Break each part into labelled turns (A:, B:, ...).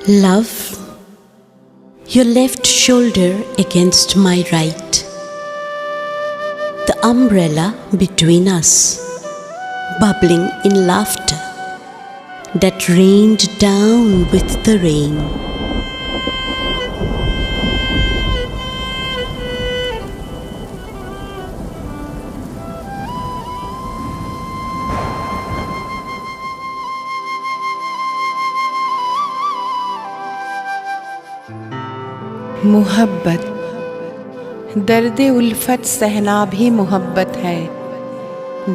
A: Love, your left shoulder against my right, the umbrella between us, bubbling in laughter that rained down with the rain.
B: मुहब्बत, दर्द उल्फत सहना भी मुहब्बत है।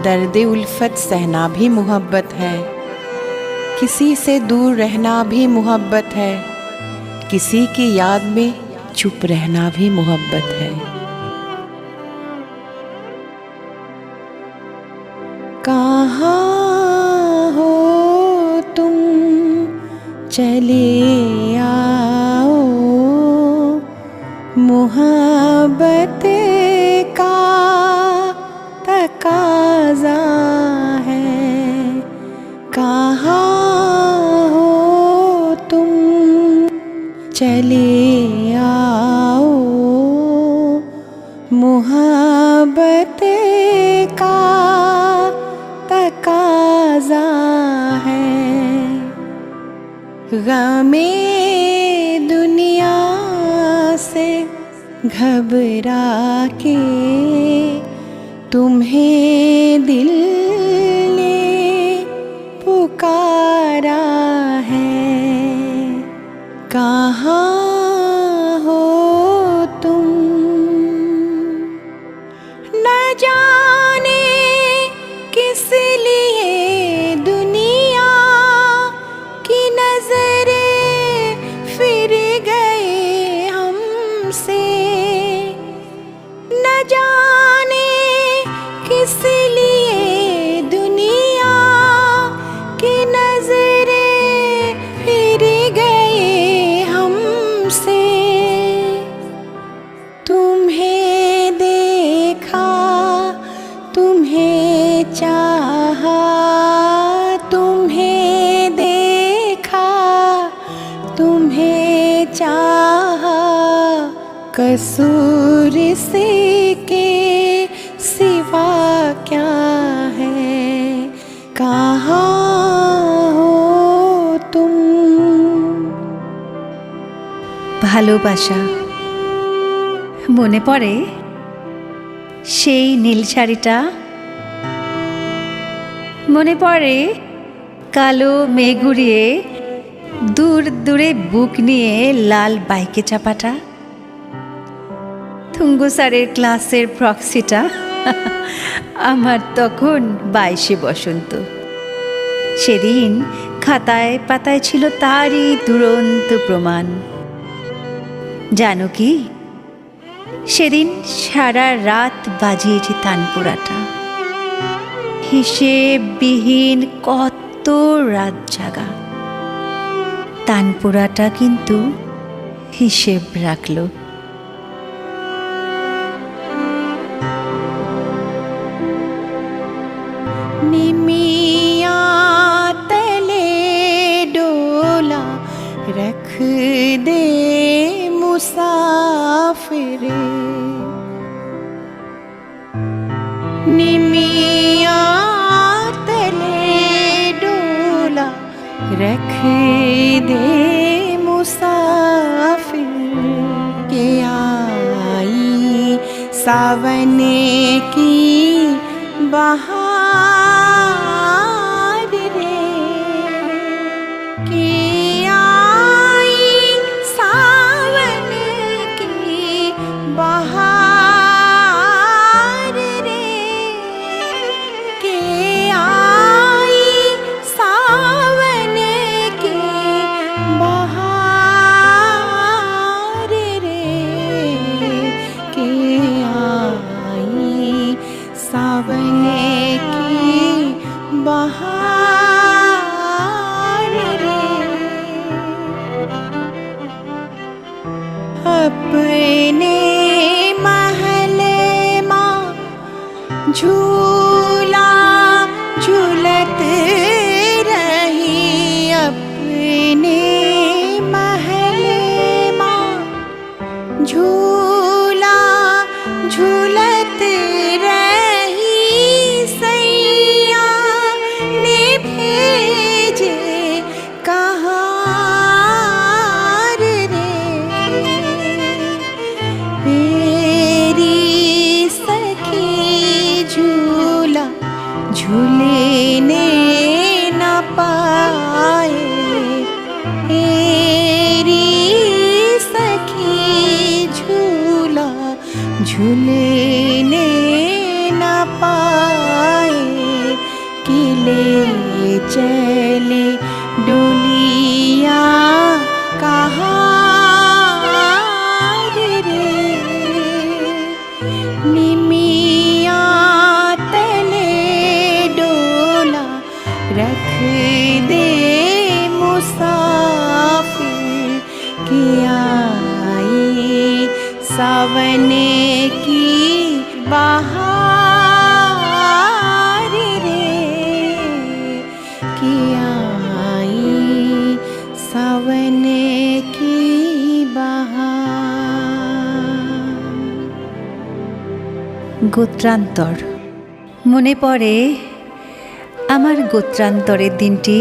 B: दर्द उल्फत सहना भी मुहब्बत है। किसी से दूर रहना भी मुहब्बत है। किसी की याद में चुप रहना भी मुहब्बत है। कहाँ हो तुम, चले आओ, मुहब्बत का तकाज़ा है। कहाँ हो तुम, चले आओ, मुहब्बत का तकाज़ा है। गमे दुनिया से घबरा के तुम्हें दिल ने पुकारा है। कहाँ हो तुम, न जाने किस लिए दुनिया की नजरें फिर गए हमसे। न जाने किस लिए दुनिया की नजरें फिर गए हमसे। तुम्हें देखा, तुम्हें चाहा, तुम्हें देखा, तुम्हें चाहा, कसूर से के सिवा क्या है। कहाँ हो तुम।
C: ভালোবাসা মনে পড়ে সেই নীল শাড়িটা, মনে পড়ে কালো মেঘ উড়িয়ে দূর দূরে বুক নিয়ে লাল বাইকে চাপাটা, থুঙ্গু স্যারের ক্লাসের প্রক্সিটা, আমার তখন 22শে বসন্ত। সেদিন খাতায় পাতায় ছিল তারই দুরন্ত প্রমাণ। জানো কি, সেদিন সারা রাত বাজিয়েছি তানপুরাটা। হিসেববিহীন কত রাত জাগা, তানপুরাটা কিন্তু হিসেব রাখলো।
B: निमिया तले डोला रख दे मुसाफिरे। निमिया तले डोला रख दे मुसाफिर। के आई सावन की बहार रे, कि आई सावन की बहार रे, कि आई सावन की बहार रे, कि आई सावन की बहार रे। अपने झूलने न पाए कि ले चले डोलिया कहाँ रे निमिया तले डोला रख दे मुसाफिर की आई सावन की बहार रे की आई सावन की बहार।
C: গোত্রান্তর। মনে পড়ে আমার গোত্রান্তরের দিনটি।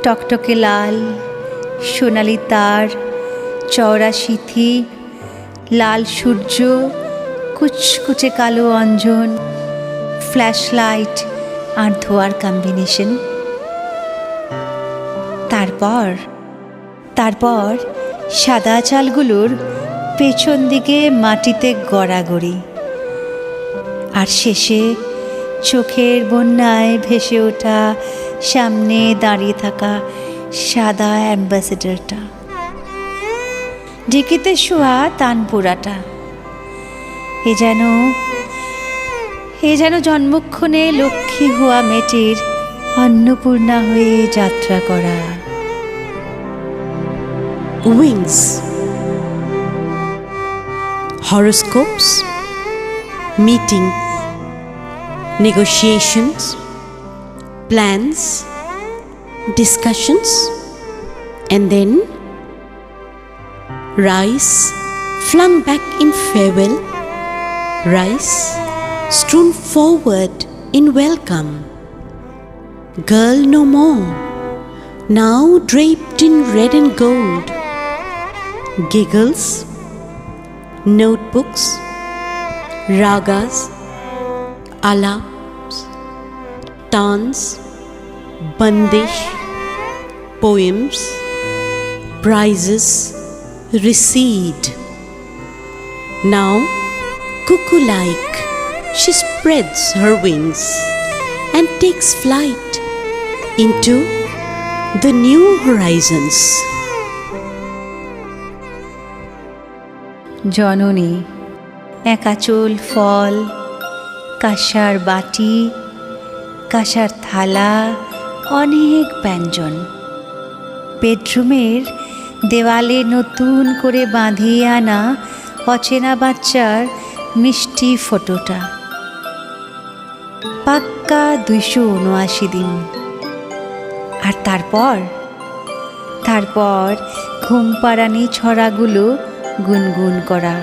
C: টকটকে লাল, সোনালি তার, চওড়া সিথি, লাল সূর্য, কুচকুচে কালো অঞ্জন, ফ্ল্যাশ লাইট আর ধোয়ার কম্বিনেশন। তারপর সাদা চালগুলোর পেছন দিকে মাটিতে গড়াগড়ি, আর শেষে চোখের বন্যায় ভেসে ওঠা সামনে দাঁড়িয়ে থাকা সাদা অ্যাম্বাসেডরটা, ঢেকিতে শোয়া তানপুরাটা। এ যেন জন্মক্ষণে লক্ষ্মী হওয়া মেয়েটির অন্নপূর্ণা হয়ে যাত্রা করা।
A: Wings. Horoscopes. Meeting. Negotiations. Plans. Discussions. And then rice flung back in farewell, rice strewn forward in welcome. Girl no more, now draped in red and gold. Giggles, notebooks, ragas, alaps, tans, bandish, poems, prizes recede. Now, cuckoo-like, she spreads her wings and takes flight into the new horizons.
C: জননী, একাচোল ফল, কাঁসার বাটি, কাঁসার থালা, অনেক ব্যঞ্জন। বেডরুমের দেওয়ালে নতুন করে বাঁধিয়ে আনা অচেনা বাচ্চার মিষ্টি ফটোটা। পাক্কা 279 দিন। আর তারপর ঘুমপাড়ানি ছড়াগুলো গুনগুন করা।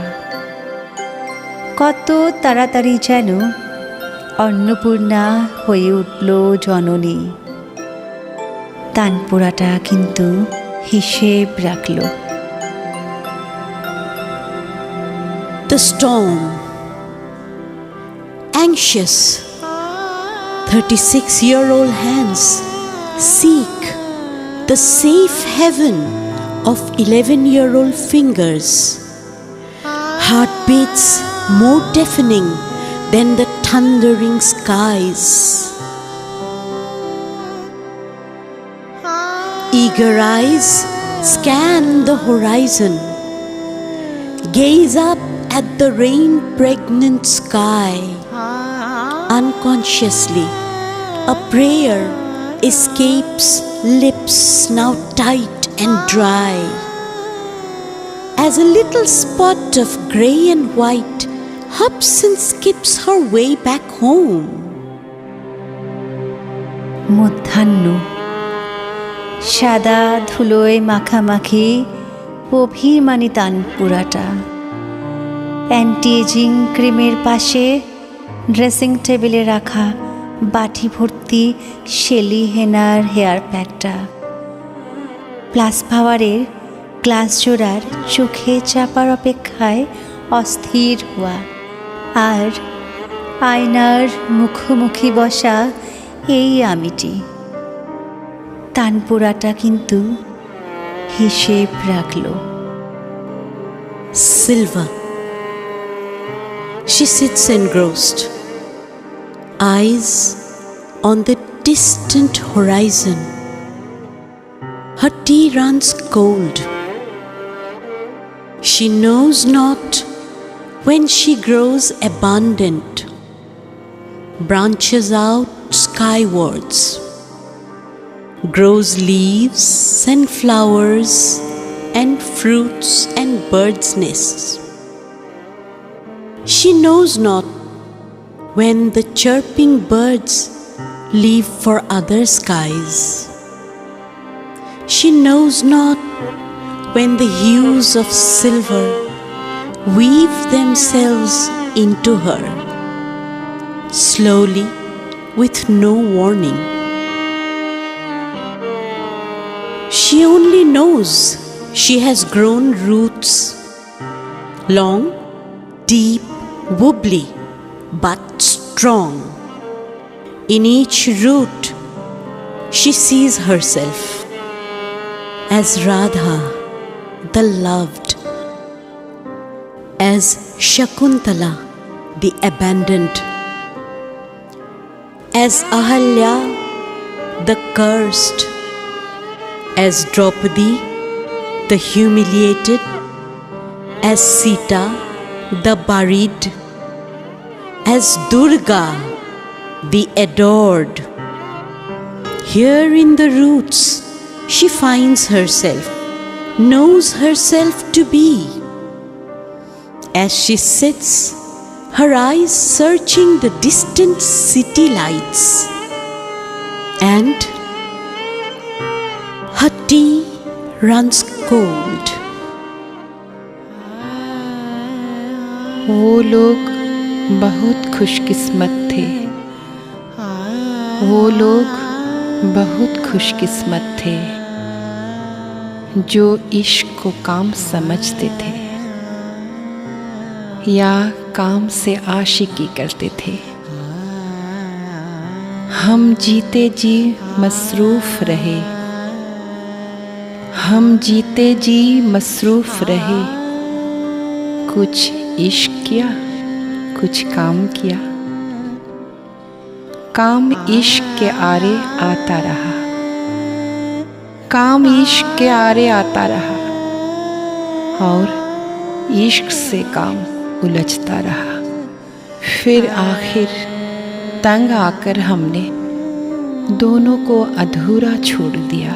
C: কত তাড়াতাড়ি যেন অন্নপূর্ণা হয়ে উঠল জননী। তানপুরাটা কিন্তু হিসেব রাখল।
A: The storm. Anxious, 36-year-old hands seek the safe heaven of 11-year-old fingers. Heartbeats more deafening than the thundering skies. Eager eyes scan the horizon, gaze up at the rain-pregnant sky. Unconsciously, a prayer escapes lips now tight and dry, as a little spot of grey and white hops and skips her way back home.
C: মধ্যাহ্ন। সাদা ধুলোয় মাখামাখি অভিমানী তানপুরাটা। Anti ageing ক্রিমের পাশে dressing টেবিলে রাখা বাটি ভর্তি শেলি হেনার হেয়ার প্যাকটা। প্লাস পাওয়ারের গ্লাস জোড়ার চোখে চাপার অপেক্ষায় অস্থির হওয়া, আর আয়নার মুখোমুখি বসা এই আমিটি। তানপুরাটা কিন্তু হিসেব রাখল।
A: Silver, She sits engrossed, eyes on the distant horizon. Her tea runs cold. She knows not when she grows abundant, branches out skywards, grows leaves and flowers and fruits and birds' nests. She knows not when the chirping birds leave for other skies. She knows not when the hues of silver weave themselves into her, slowly, with no warning. She only knows she has grown roots, long, deep, wobbly, but strong. In each root, she sees herself as Radha, the loved, as Shakuntala, the abandoned, as Ahalya, the cursed, as Draupadi, the humiliated, as Sita, the buried, as Durga, the adored. Here in the roots, she finds herself, knows herself to be. As she sits, her eyes searching the distant city lights, and her tea runs cold.
B: वो लोग बहुत खुशकिस्मत थे, वो लोग बहुत खुशकिस्मत थे जो इश्क को काम समझते थे या काम से आशिकी करते थे। हम जीते जी मसरूफ़ रहे, हम जीते जी मसरूफ़ रहे, कुछ इश्क किया, कुछ काम किया। काम इश्क के आरे आता रहा, काम इश्क के आरे आता रहा और इश्क से काम उलझता रहा। फिर आखिर तंग आकर हमने दोनों को अधूरा छोड़ दिया।